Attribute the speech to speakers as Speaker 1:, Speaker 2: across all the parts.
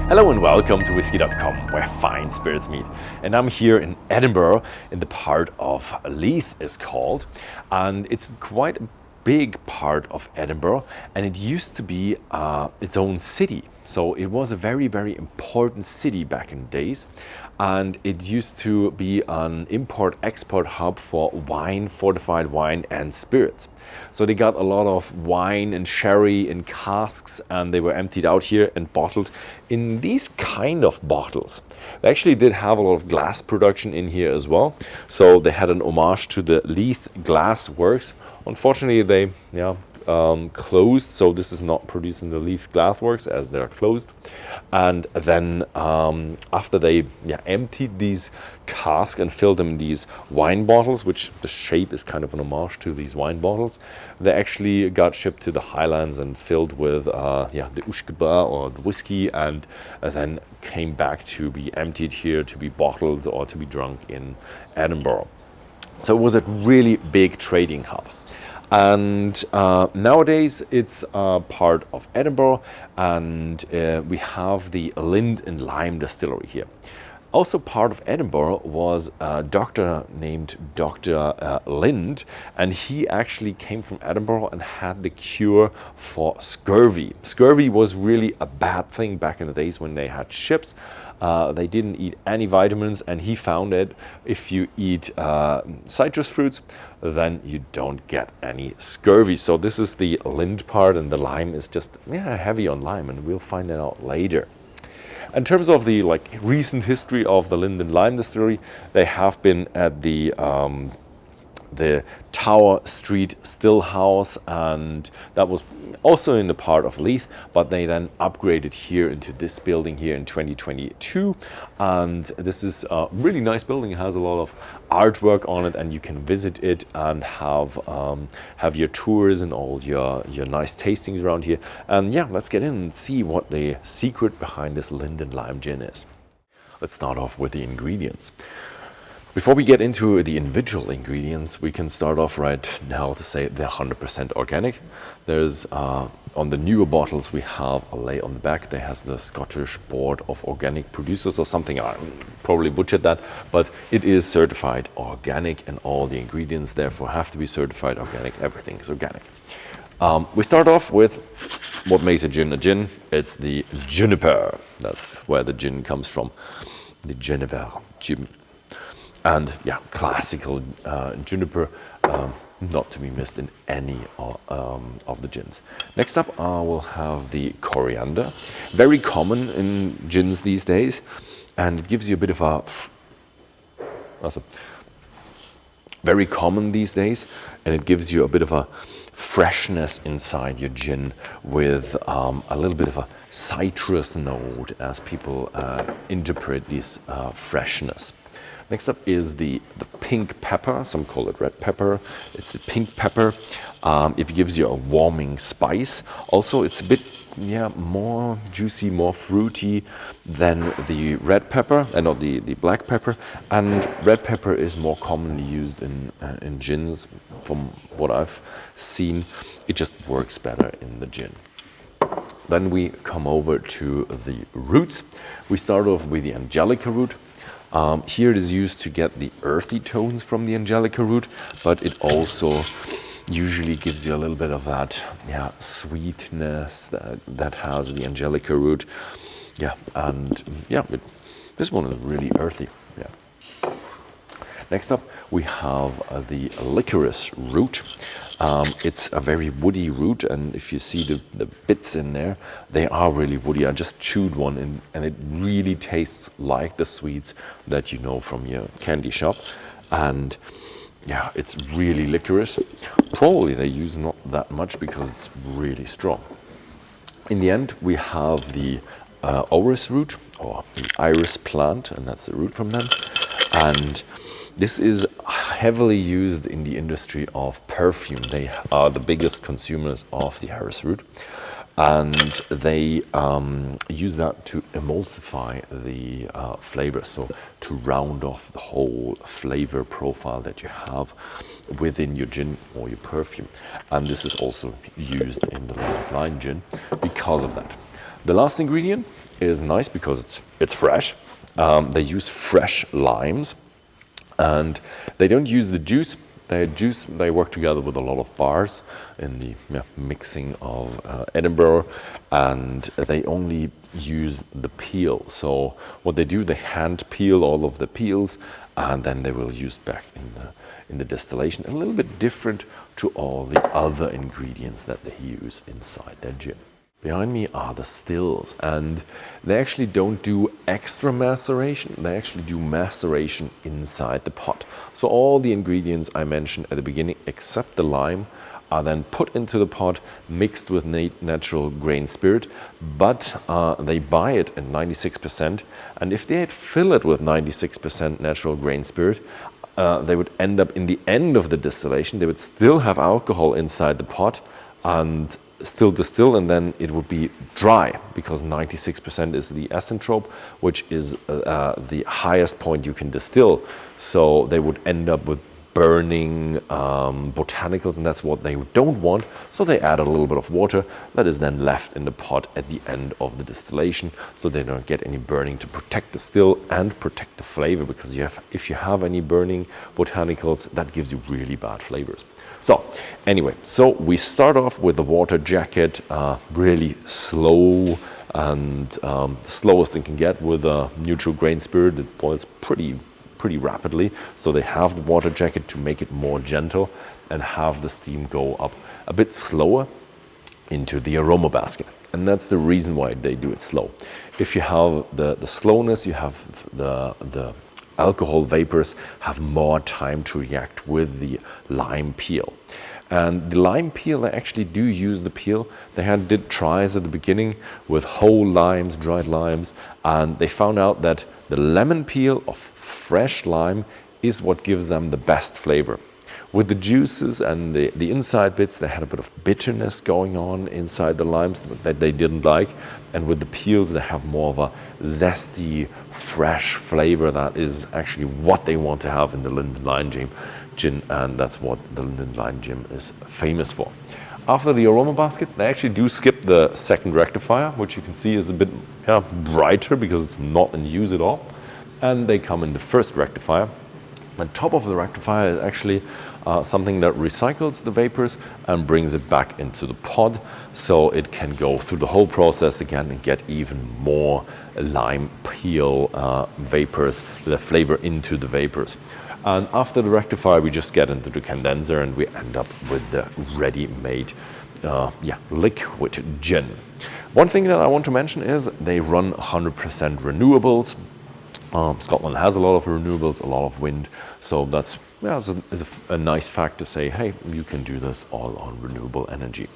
Speaker 1: Hello and welcome to Whisky.com, where fine spirits meet. And I'm here in Edinburgh, in the part of Leith is called, and it's quite a big part of Edinburgh, and it used to be its own city. So it was a very, very important city back in the days, and it used to be an import-export hub for wine, fortified wine and spirits. So they got a lot of wine and sherry in casks, and they were emptied out here and bottled in these kind of bottles. They actually did have a lot of glass production in here as well. So they had an homage to the Leith Glass Works. Unfortunately, they closed, so this is not produced in the Leith Glass Works as they're closed. And then after they emptied these casks and filled them in these wine bottles, which the shape is kind of an homage to these wine bottles, they actually got shipped to the Highlands and filled with the Ushkeba or the whiskey, and then came back to be emptied here, to be bottled or to be drunk in Edinburgh. So it was a really big trading hub. And nowadays it's part of Edinburgh, and we have the Lind Lime Distillery here. Also part of Edinburgh was a doctor named Dr. Lind, and he actually came from Edinburgh and had the cure for scurvy. Scurvy was really a bad thing back in the days when they had ships. They didn't eat any vitamins, and he found that if you eat citrus fruits, then you don't get any scurvy. So this is the Lind part, and the lime is just heavy on lime, and we'll find that out later. In terms of the recent history of the Lind Lime Distillery, they have been at the Tower Street Stillhouse, and that was also in the part of Leith, but they then upgraded here into this building here in 2022, and this is a really nice building. It has a lot of artwork on it, and you can visit it and have your tours and all your nice tastings around here. And let's get in and see what the secret behind this Lind Lime gin is. Let's start off with the ingredients. Before we get into the individual ingredients, we can start off right now to say they're 100% organic. There's on the newer bottles we have a lay on the back that has the Scottish Board of Organic Producers or something. I probably butchered that, but it is certified organic, and all the ingredients therefore have to be certified organic. Everything is organic. We start off with what makes a gin a gin. It's the juniper. That's where the gin comes from. The juniper. And classical juniper, not to be missed in any of the gins. Next up, we'll have the coriander. Very common in gins these days, and it gives you a bit of a... very common these days, and it gives you a bit of a freshness inside your gin with a little bit of a citrus note as people interpret this freshness. Next up is the pink pepper. Some call it red pepper. It's the pink pepper. It gives you a warming spice. Also, it's a bit more juicy, more fruity than the red pepper, and not the black pepper. And red pepper is more commonly used in gins. From what I've seen, it just works better in the gin. Then we come over to the roots. We start off with the Angelica root. Here it is used to get the earthy tones from the Angelica root, but it also usually gives you a little bit of that sweetness that has the Angelica root. This one is really earthy. Next up, we have the licorice root. It's a very woody root, and if you see the bits in there, they are really woody. I just chewed one, and it really tastes like the sweets that you know from your candy shop. And it's really licorice. Probably they use not that much because it's really strong. In the end, we have the orris root, or the iris plant, and that's the root from them. And this is heavily used in the industry of perfume. They are the biggest consumers of the orris root, and they use that to emulsify the flavor, so to round off the whole flavor profile that you have within your gin or your perfume. And this is also used in the Lind Lime gin because of that. The last ingredient is nice because it's fresh. They use fresh limes, and they don't use the juice. They work together with a lot of bars in the mixing of Edinburgh, and they only use the peel. So what they do, they hand peel all of the peels, and then they will use back in the distillation. A little bit different to all the other ingredients that they use inside their gin. Behind me are the stills, and they actually don't do extra maceration, they actually do maceration inside the pot. So all the ingredients I mentioned at the beginning, except the lime, are then put into the pot, mixed with natural grain spirit, but they buy it at 96%, and if they had fill it with 96% natural grain spirit, they would end up in the end of the distillation, they would still have alcohol inside the pot, and still distill, and then it would be dry, because 96% is the acentrope, which is the highest point you can distill. So they would end up with burning botanicals, and that's what they don't want. So they add a little bit of water that is then left in the pot at the end of the distillation, so they don't get any burning, to protect the still and protect the flavor, because if you have any burning botanicals, that gives you really bad flavors. So anyway, so we start off with the water jacket, really slow, and the slowest they can get with a neutral grain spirit. It boils pretty rapidly, so they have the water jacket to make it more gentle and have the steam go up a bit slower into the aroma basket. And that's the reason why they do it slow. If you have the slowness, you have the alcohol vapors have more time to react with the lime peel. And the lime peel, they actually do use the peel. They did tries at the beginning with whole limes, dried limes, and they found out that the lemon peel of fresh lime is what gives them the best flavor. With the juices and the inside bits, they had a bit of bitterness going on inside the limes that they didn't like. And with the peels, they have more of a zesty, fresh flavor that is actually what they want to have in the Lind Lime Gin, and that's what the Lind Lime Gin is famous for. After the aroma basket, they actually do skip the second rectifier, which you can see is a bit brighter because it's not in use at all. And they come in the first rectifier. On top of the rectifier is actually something that recycles the vapors and brings it back into the pod, so it can go through the whole process again and get even more lime peel vapors, the flavor into the vapors. And after the rectifier, we just get into the condenser and we end up with the ready-made liquid gin. One thing that I want to mention is they run 100% renewables. Scotland has a lot of renewables, a lot of wind, so that's a nice fact to say, hey, you can do this all on renewable energy.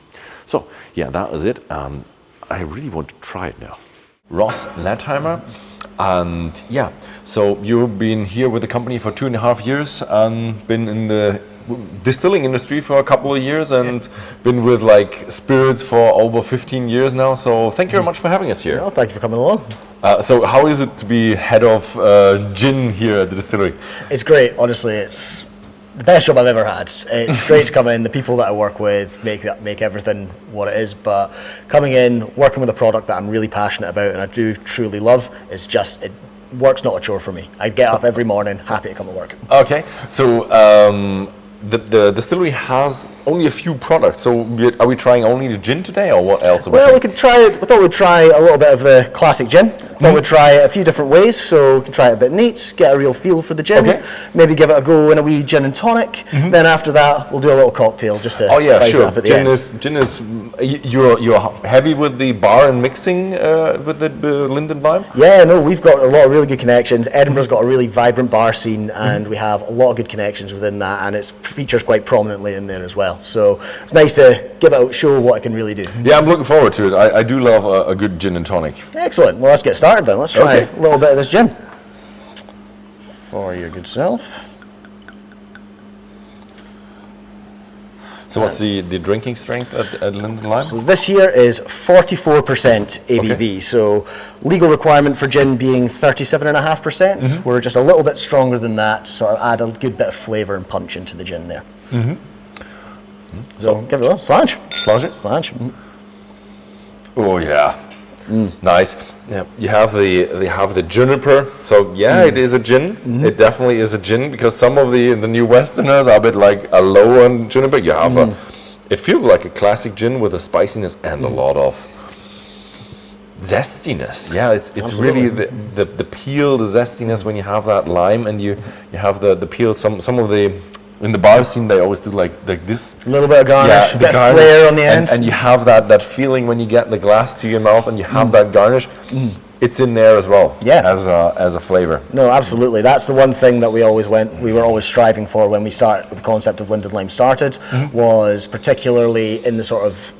Speaker 1: So yeah, that is it, and I really want to try it now. Ross Netheimer, and yeah, so you've been here with the company for 2.5 years and been in the distilling industry for a couple of years and been with like spirits for over 15 years now, so thank you very much for having us here.
Speaker 2: Well, thank you for coming along.
Speaker 1: So how is it to be head of gin here at the distillery?
Speaker 2: It's great, honestly. It's the best job I've ever had. It's great to come in, the people that I work with make everything what it is, but coming in, working with a product that I'm really passionate about and I do truly love, is just, work's not a chore for me. I get up every morning, happy to come to work.
Speaker 1: Okay, so the distillery has only a few products, so are we trying only the gin today, or what else?
Speaker 2: Well, we could try it. We thought we'd try a little bit of the classic gin. Thought we'd try it a few different ways, so we can try it a bit neat, get a real feel for the gin. Okay. Maybe give it a go in a wee gin and tonic. Then after that, we'll do a little cocktail just to spice it up at the end.
Speaker 1: Gin is you're heavy with the bar and mixing with the Lind Lime.
Speaker 2: Yeah, no, we've got a lot of really good connections. Edinburgh's got a really vibrant bar scene, and we have a lot of good connections within that, and it features quite prominently in there as well. So it's nice to give it a show what I can really do.
Speaker 1: Yeah, I'm looking forward to it. I do love a good gin and tonic.
Speaker 2: Excellent. Well, let's get started then. Let's try a little bit of this gin. For your good self.
Speaker 1: So what's the drinking strength at Lind Lime?
Speaker 2: So this here is 44% ABV. Okay. So legal requirement for gin being 37.5%. We're just a little bit stronger than that, so add a good bit of flavour and punch into the gin there. So give it a little slange.
Speaker 1: Slange it?
Speaker 2: Slange.
Speaker 1: Oh yeah. Nice. Yeah. You have the juniper. So yeah, it is a gin. It definitely is a gin, because some of the new Westerners are a bit like a low on juniper. You have it feels like a classic gin with a spiciness and a lot of zestiness. Yeah, it's really the peel, the zestiness when you have that lime, and you have the peel. Some of the, in the bar scene, they always do like this.
Speaker 2: A little bit of garnish, a bit of flair on the end.
Speaker 1: And you have that feeling when you get the glass to your mouth and you have that garnish. It's in there as well, as a flavor.
Speaker 2: No, absolutely. That's the one thing that we were always striving for when we started, the concept of Lind Lime started, was particularly in the sort of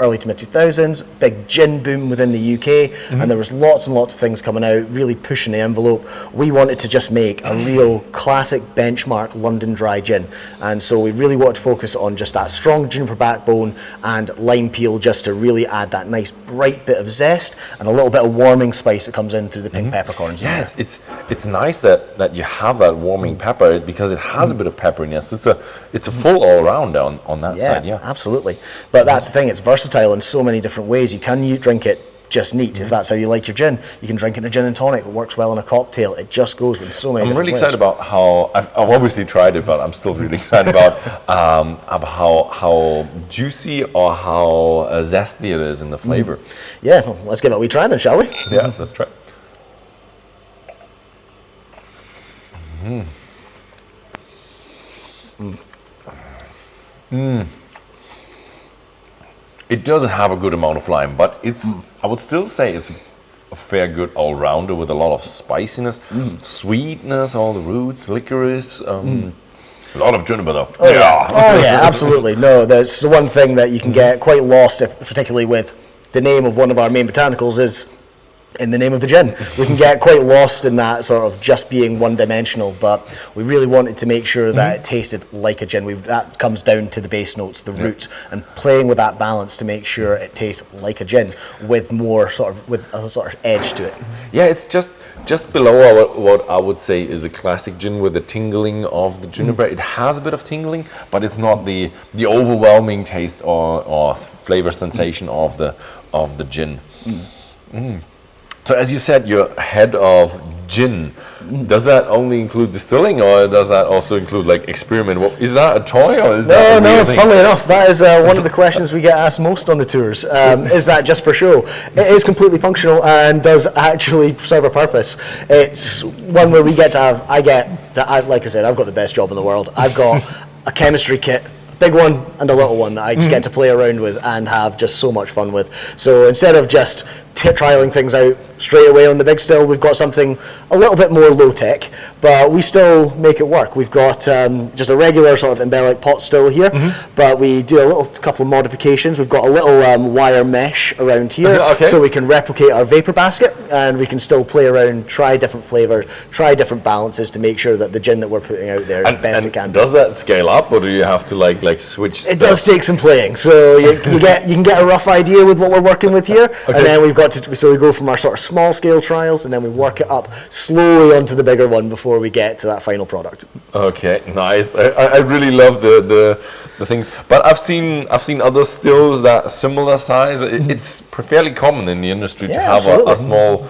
Speaker 2: early to mid 2000s, big gin boom within the UK, and there was lots and lots of things coming out, really pushing the envelope. We wanted to just make a real classic benchmark London dry gin, and so we really wanted to focus on just that strong juniper backbone and lime peel, just to really add that nice bright bit of zest and a little bit of warming spice that comes in through the pink peppercorns.
Speaker 1: Yeah, it's nice that you have that warming pepper, because it has a bit of pepperiness. It's a full all round on that side. Yeah,
Speaker 2: absolutely. But that's the thing; it's versatile in so many different ways. You can drink it just neat, if that's how you like your gin. You can drink it in a gin and tonic. It works well in a cocktail. It just goes with so many.
Speaker 1: I'm really
Speaker 2: ways.
Speaker 1: excited about how I've obviously tried it, but I'm still really excited about how juicy or how zesty it is in the flavor.
Speaker 2: Yeah, well, let's give it a wee try then, shall we?
Speaker 1: Yeah, let's try. It doesn't have a good amount of lime, but it's. I would still say it's a fair good all-rounder with a lot of spiciness, sweetness, all the roots, licorice. A lot of juniper though.
Speaker 2: Oh yeah, absolutely. No, there's the one thing that you can get quite lost, particularly with the name of one of our main botanicals is in the name of the gin. We can get quite lost in that sort of just being one-dimensional, but we really wanted to make sure that it tasted like a gin. That comes down to the base notes, the roots, and playing with that balance to make sure it tastes like a gin with more with a sort of edge to it.
Speaker 1: Yeah, it's just below what I would say is a classic gin with the tingling of the juniper. It has a bit of tingling, but it's not the overwhelming taste or flavor sensation of the gin. So as you said, you're head of gin. Does that only include distilling, or does that also include like experiment? Is that a toy, or is that a real thing?
Speaker 2: Funnily enough, that is one of the questions we get asked most on the tours. Is that just for show? It is completely functional and does actually serve a purpose. It's one where like I said, I've got the best job in the world. I've got a chemistry kit, big one and a little one, that I just get to play around with and have just so much fun with. So instead of just trialing things out straight away on the big still, we've got something a little bit more low tech, but we still make it work. We've got just a regular sort of embellic pot still here, but we do a couple of modifications. We've got a little wire mesh around here, so we can replicate our vapor basket, and we can still play around, try different flavors, try different balances to make sure that the gin that we're putting out there is the best it can be.
Speaker 1: Does that scale up, or do you have to like switch?
Speaker 2: It does take some playing, so you can get a rough idea with what we're working with here, and then we've got so we go from our sort of small scale trials, and then we work it up slowly onto the bigger one before we get to that final product.
Speaker 1: Okay, nice. I really love the things, but I've seen other stills that similar size. It's fairly common in the industry to have a small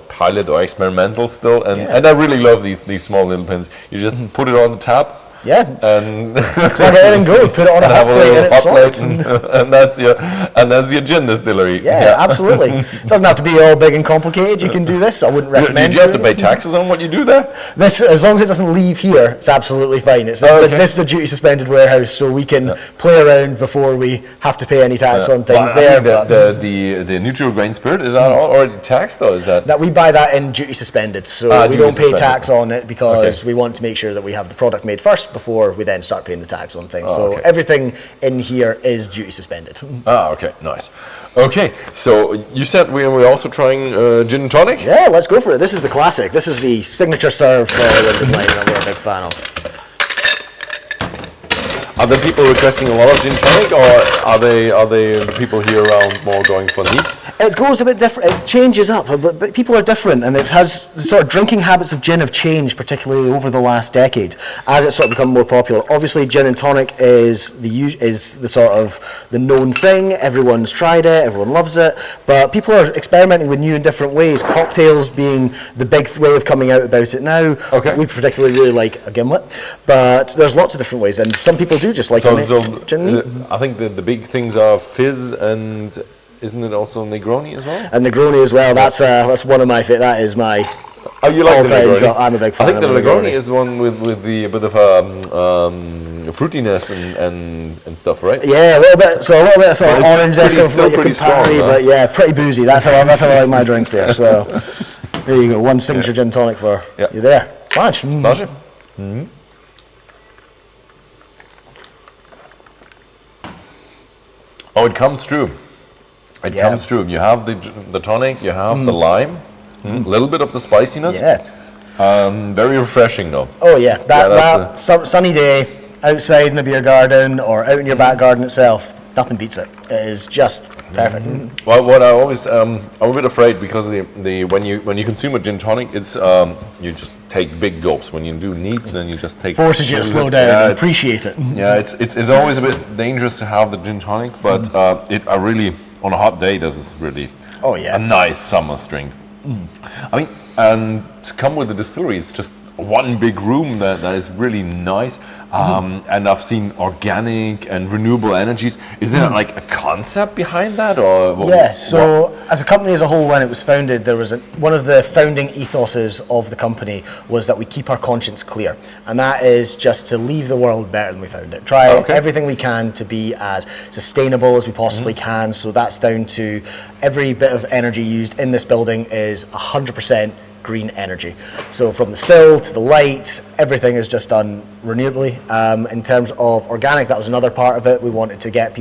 Speaker 1: pilot or experimental still, and I really love these small little pins. You just put it on the tap.
Speaker 2: Yeah,
Speaker 1: and
Speaker 2: plug it in and go. Put it on a hot plate, and it's sorted.
Speaker 1: And that's your gin distillery.
Speaker 2: Yeah, absolutely. It doesn't have to be all big and complicated. You can do this. I wouldn't recommend.
Speaker 1: Do you have to pay taxes on what you do there?
Speaker 2: This, as long as it doesn't leave here, it's absolutely fine. This is a duty suspended warehouse, so we can play around before we have to pay any tax on things there.
Speaker 1: The neutral grain spirit, is that already taxed, or is that
Speaker 2: we buy that in duty suspended, so we don't pay tax on it because we want to make sure that we have the product made first before we then start paying the tax on things. Everything in here is duty suspended.
Speaker 1: Okay, nice. Okay, so you said we're also trying gin and tonic?
Speaker 2: Yeah, let's go for it. This is the classic. This is the signature serve for Lind Lime that we're a big fan of.
Speaker 1: Are there people requesting a lot of gin tonic, or are they people here around more going for neat?
Speaker 2: It goes a bit different. It changes up, but people are different, and it has the sort of drinking habits of gin have changed, particularly over the last decade, as it's sort of become more popular. Obviously, gin and tonic is the sort of the known thing. Everyone's tried it, everyone loves it, but people are experimenting with new and different ways. Cocktails being the big way of coming out about it now.
Speaker 1: Okay.
Speaker 2: We particularly really like a gimlet, but there's lots of different ways, and some people do just like gin.
Speaker 1: I think the big things are fizz and. Isn't it also Negroni as well?
Speaker 2: And Negroni as well. That's one of my favorite. That is my.
Speaker 1: Oh, you like the Negroni?
Speaker 2: I'm a big fan.
Speaker 1: I think the Negroni is the one with the a bit of fruitiness and stuff, right?
Speaker 2: Yeah, a little bit. So a little bit of sort of orange.
Speaker 1: Still pretty strong,
Speaker 2: but yeah, pretty boozy. That's how I like my drinks there. So there you go. One signature gin tonic for you there. Watch.
Speaker 1: Sasha? Mm-hmm. Oh, it comes through. It comes through. You have the tonic, you have the lime, a little bit of the spiciness.
Speaker 2: Yeah.
Speaker 1: Very refreshing though.
Speaker 2: Oh yeah, that sunny day outside in a beer garden or out in your back garden itself, nothing beats it. It is just perfect.
Speaker 1: Well, what I always I'm a bit afraid because when you consume a gin tonic, it's you just take big gulps. When you do neat, then you just take
Speaker 2: forces you to slow down and appreciate it.
Speaker 1: Yeah, it's always a bit dangerous to have the gin tonic, but I really on a hot day this is really a nice summer drink. I mean, and to come with the distillery, it's just one big room that is really nice, and I've seen organic and renewable energies. Is there like a concept behind that, or
Speaker 2: as a company as a whole, when it was founded, there was one of the founding ethoses of the company was that we keep our conscience clear, and that is just to leave the world better than we found it. Try everything we can to be as sustainable as we possibly can. So that's down to every bit of energy used in this building is 100% green energy. So from the still to the light, everything is just done renewably. In terms of organic, that was another part of it. We wanted to get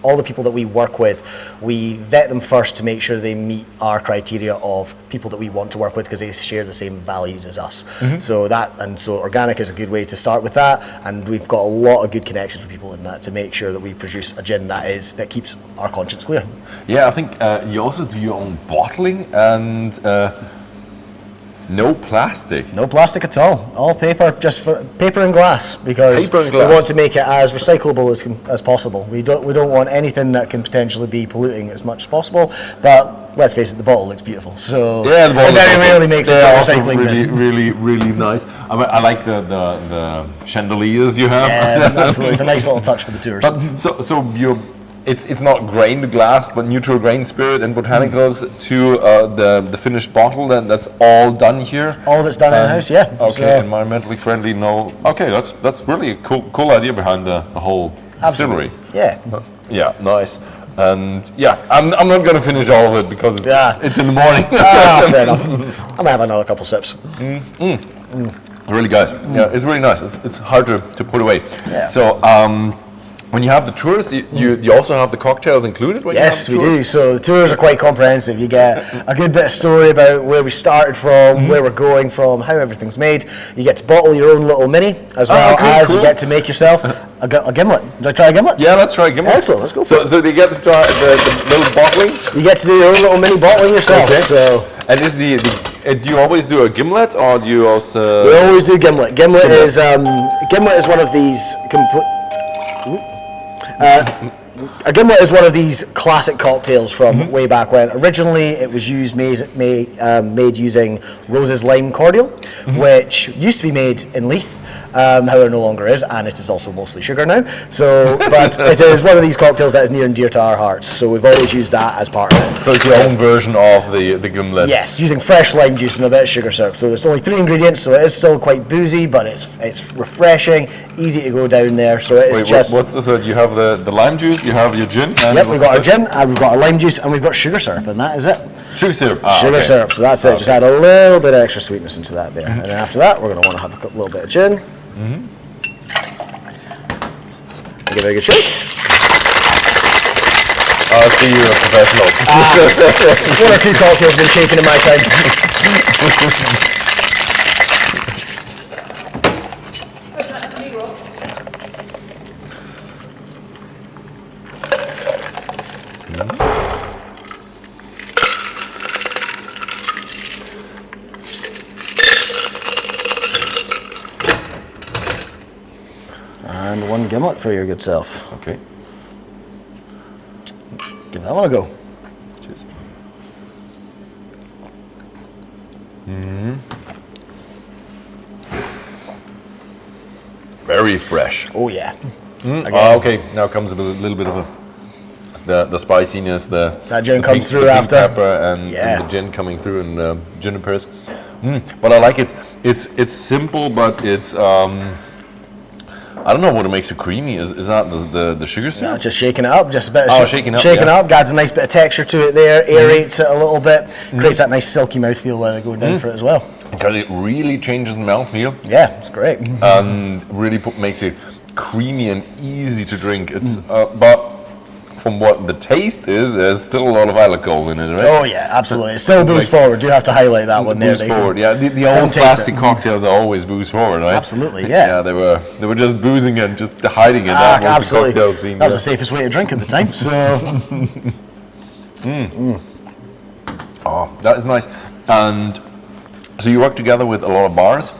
Speaker 2: all the people that we work with, we vet them first to make sure they meet our criteria of people that we want to work with because they share the same values as us. So organic is a good way to start with that, and we've got a lot of good connections with people in that to make sure that we produce a gin that keeps our conscience clear.
Speaker 1: Yeah, I think you also do your own bottling and no plastic.
Speaker 2: No plastic at all paper, just for paper and glass, because we want to make it as recyclable as possible. We don't want anything that can potentially be polluting as much as possible, but let's face it, the bottle looks beautiful. So
Speaker 1: yeah, the bottle
Speaker 2: very rarely makes it to recycling.
Speaker 1: Really nice. I like the chandeliers you have.
Speaker 2: Yeah, absolutely. It's a nice little touch for the tours.
Speaker 1: But so you're it's not grained glass, but neutral grain spirit and botanicals to the finished bottle. That's all done here.
Speaker 2: All of it's done in house, yeah.
Speaker 1: Okay, so environmentally friendly. No. Okay, that's really a cool idea behind the whole distillery.
Speaker 2: Yeah.
Speaker 1: Yeah, nice. And yeah, I'm not going to finish all of it because it's in the morning.
Speaker 2: Fair enough. I'm gonna have another couple sips.
Speaker 1: Really, guys. Yeah, it's really nice. It's hard to put away.
Speaker 2: Yeah.
Speaker 1: So. When you have the tours, you also have the cocktails included?
Speaker 2: Yes, we do. So the tours are quite comprehensive. You get a good bit of story about where we started from, where we're going from, how everything's made. You get to bottle your own little mini, as well as you get to make yourself a gimlet. Did I try a gimlet?
Speaker 1: Yeah, let's try a gimlet.
Speaker 2: Excellent, let's go for it.
Speaker 1: So you get to try the little bottling?
Speaker 2: You get to do your own little mini bottling yourself.
Speaker 1: Okay.
Speaker 2: So.
Speaker 1: And is do you always do a gimlet, or do you also...
Speaker 2: We always do gimlet. Gimlet is one of these a gimlet is one of these classic cocktails from way back when. Originally, it was made using Rose's lime cordial, which used to be made in Leith, however no longer is, and it is also mostly sugar now. So, but it is one of these cocktails that is near and dear to our hearts. So we've always used that as part of it.
Speaker 1: So it's your own version of the gimlet.
Speaker 2: Yes, using fresh lime juice and a bit of sugar syrup. So there's only 3 ingredients, so it is still quite boozy, but it's refreshing, easy to go down there. So it's
Speaker 1: what's this? You have the lime juice, you have your gin.
Speaker 2: Yep, we've got our gin, and we've got our lime juice, and we've got sugar syrup, and that is it.
Speaker 1: Sugar syrup.
Speaker 2: Sugar syrup. So that's it. Just add a little bit of extra sweetness into that there, and then after that, we're going to want to have a little bit of gin. Give it a good shake.
Speaker 1: I see you're a professional.
Speaker 2: 1 or 2 cocktails have been shaken in my time. And 1 gimlet for your good self.
Speaker 1: Okay.
Speaker 2: Give that one a go.
Speaker 1: Cheers. Very fresh.
Speaker 2: Oh yeah.
Speaker 1: Okay, now comes a little bit of the spiciness,
Speaker 2: that gin
Speaker 1: the
Speaker 2: comes through
Speaker 1: the
Speaker 2: after.
Speaker 1: pepper and the gin coming through, and junipers. But I like it. It's simple, but it's I don't know what makes it creamy. Is that the sugar syrup?
Speaker 2: Just shaking it up, just a bit of
Speaker 1: shaking
Speaker 2: it up, adds a nice bit of texture to it there, aerates it a little bit, creates that nice silky mouthfeel while they're going down for it as well.
Speaker 1: Because it really changes the mouthfeel.
Speaker 2: Yeah, it's great.
Speaker 1: And really makes it creamy and easy to drink. It's but from what the taste is, there's still a lot of alcohol in it, right?
Speaker 2: Oh yeah, absolutely. It's still booze forward. Do have to highlight that one there.
Speaker 1: Booze forward, yeah. The old classic cocktails are always booze forward, right?
Speaker 2: Absolutely, yeah.
Speaker 1: Yeah, they were just boozing and just hiding it. That was
Speaker 2: absolutely.
Speaker 1: The cocktail scene.
Speaker 2: That was the safest way to drink at the time. So.
Speaker 1: Oh, that is nice. And so you work together with a lot of bars?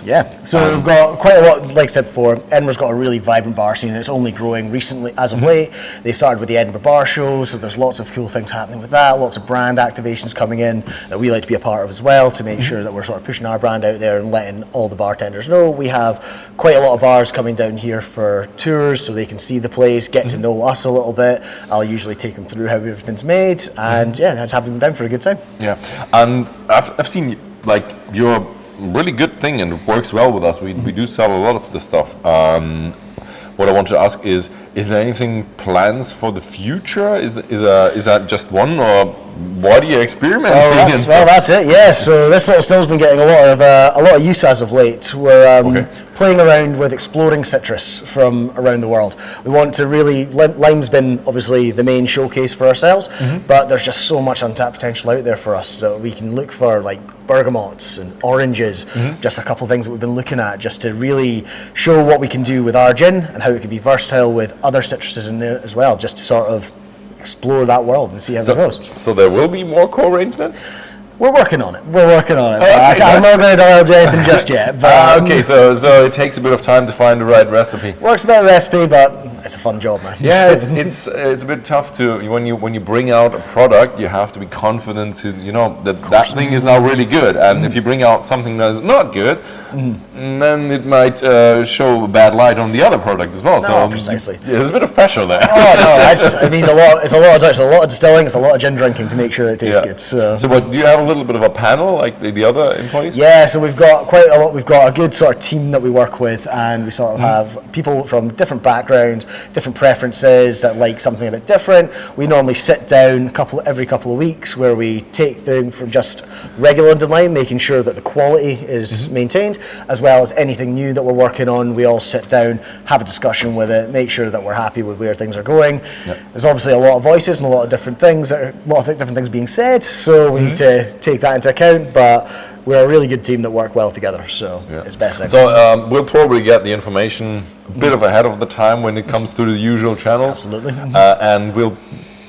Speaker 2: Yeah, so we've got quite a lot, like I said before, Edinburgh's got a really vibrant bar scene and it's only growing recently as of late. They started with the Edinburgh Bar Show, so there's lots of cool things happening with that, lots of brand activations coming in that we like to be a part of as well to make sure that we're sort of pushing our brand out there and letting all the bartenders know. We have quite a lot of bars coming down here for tours so they can see the place, get to know us a little bit. I'll usually take them through how everything's made and just have them down for a good time.
Speaker 1: Yeah, and I've seen like your really good thing and it works well with us. We do sell a lot of the stuff. What I want to ask is there anything plans for the future? Is that just one, or what are you experimenting?
Speaker 2: Well, that's it. Yeah. So this little still's been getting a lot of use as of late. We're playing around with exploring citrus from around the world. We want to really. Lime's been obviously the main showcase for ourselves, but there's just so much untapped potential out there for us. So we can look for like bergamots and oranges. Just a couple of things that we've been looking at, just to really show what we can do with our gin and how it can be versatile with other citruses in there as well, just to sort of explore that world and see how it goes.
Speaker 1: So there will be more co-range then?
Speaker 2: We're working on it.
Speaker 1: Okay,
Speaker 2: I'm not going to divulge anything just yet. But,
Speaker 1: okay, so it takes a bit of time to find the right recipe.
Speaker 2: Works a bit of recipe, but it's a fun job, man.
Speaker 1: Yeah, it's a bit tough to when you bring out a product, you have to be confident to that thing is now really good, and if you bring out something that is not good, then it might show a bad light on the other product as well. So
Speaker 2: precisely.
Speaker 1: There's a bit of pressure there.
Speaker 2: It means a lot. It's a lot of distilling. It's a lot of gin drinking to make sure it tastes good.
Speaker 1: So what do you have? A little bit of a panel like the other employees?
Speaker 2: Yeah, so we've got quite a lot. We've got a good sort of team that we work with, and we sort of have people from different backgrounds, different preferences that like something a bit different. We normally sit down every couple of weeks where we take them from just regular Lind Lime, making sure that the quality is maintained, as well as anything new that we're working on. We all sit down, have a discussion with it, make sure that we're happy with where things are going. There's obviously a lot of voices and a lot of different things, different things being said, so we need to take that into account, but we're a really good team that work well together, so it's best.
Speaker 1: So we'll probably get the information a bit of ahead of the time when it comes to the usual channels.
Speaker 2: Absolutely.
Speaker 1: And we'll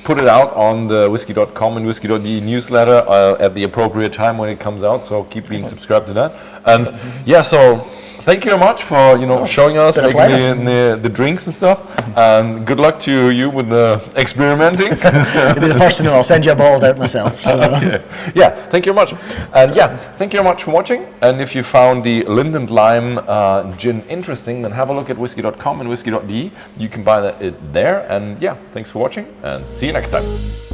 Speaker 1: put it out on the Whisky.com and Whisky.de newsletter at the appropriate time when it comes out, so keep being subscribed to that. And so thank you very much for showing us, making the drinks and stuff. And good luck to you with the experimenting.
Speaker 2: You'll be the first to know. I'll send you a bottle out myself. So.
Speaker 1: Okay. Yeah, thank you very much. And thank you very much for watching. And if you found the Lind Lime gin interesting, then have a look at Whisky.com and Whisky.de. You can buy it there. And thanks for watching, and see you next time.